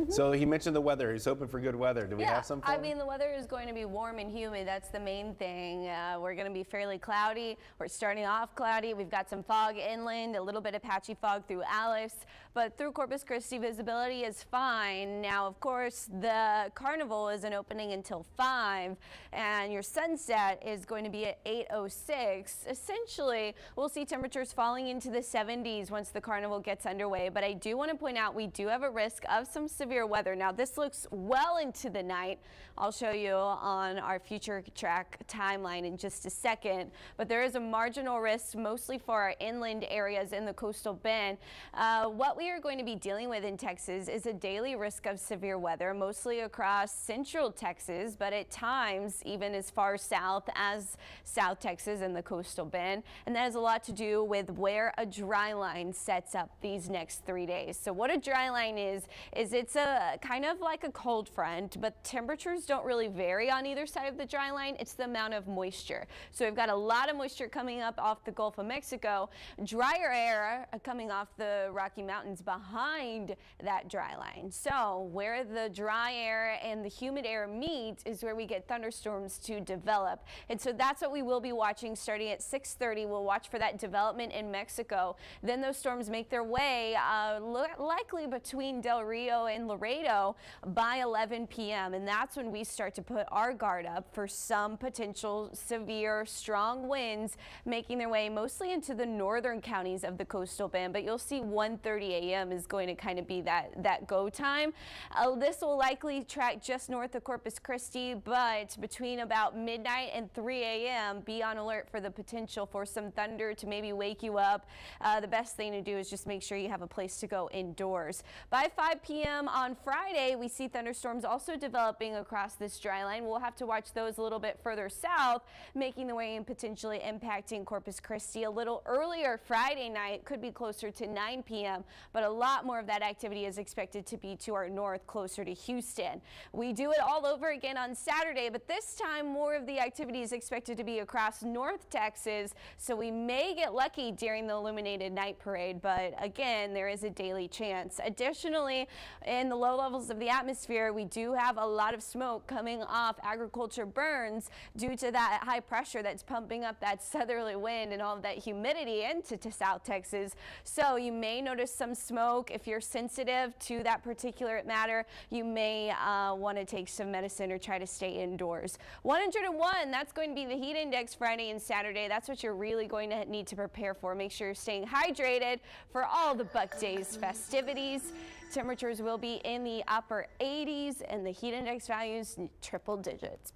So he mentioned the weather. He's hoping for good weather. Do we have some for him? I mean, the weather is going to be warm and humid. That's the main thing. We're going to be fairly cloudy. We're starting off cloudy. We've got some fog inland, a little bit of patchy fog through Alice, but through Corpus Christi, visibility is fine. Now, of course, the carnival isn't opening until 5, and your sunset is going to be at 8:06. Essentially, we'll see temperatures falling into the 70s once the carnival gets underway, but I do want to point out we do have a risk of some severe weather. Now, this looks well into the night. I'll show you on our future track timeline in just a second, but there is a marginal risk mostly for our inland areas in the coastal bend. What we are going to be dealing with in Texas is a daily risk of severe weather, mostly across central Texas, but at times even as far south as South Texas and the coastal bend. And that has a lot to do with where a dry line sets up these next 3 days. So what a dry line is it's a kind of like a cold front, but temperatures don't really vary on either side of the dry line. It's the amount of moisture. So we've got a lot of moisture coming up off the Gulf of Mexico, drier air coming off the Rocky Mountains behind that dry line. So where the dry air and the humid air meet is where we get thunderstorms to develop. And so that's what we will be watching starting at 6:30. We'll watch for that development in Mexico. Then those storms make their way likely between Del Rio and Laredo by 11 p.m. and that's when we start to put our guard up for some potential severe strong winds making their way mostly into the northern counties of the coastal bend. But you'll see 1:30 a.m. is going to kind of be that go time. This will likely track just north of Corpus Christi, but between about midnight and 3 a.m. be on alert for the potential for some thunder to maybe wake you up. The best thing to do is just make sure you have a place to go indoors. By 5 p.m. on Friday, we see thunderstorms also developing across this dry line. We'll have to watch those a little bit further south, making their way and potentially impacting Corpus Christi a little earlier. Friday night could be closer to 9 p.m., but a lot more of that activity is expected to be to our north, closer to Houston. We do it all over again on Saturday, but this time more of the activity is expected to be across North Texas, so we may get lucky during the illuminated night parade, but again, there is a daily chance. Additionally, in the low levels of the atmosphere, we do have a lot of smoke coming off agriculture burns due to that high pressure that's pumping up that southerly wind and all of that humidity into South Texas. So you may notice some smoke. If you're sensitive to that particulate matter, you may want to take some medicine or try to stay indoors. 101, that's going to be the heat index Friday and Saturday. That's what you're really going to need to prepare for. Make sure you're staying hydrated for all the Buc Days festivities. Temperatures will be in the upper 80s and the heat index values triple digits.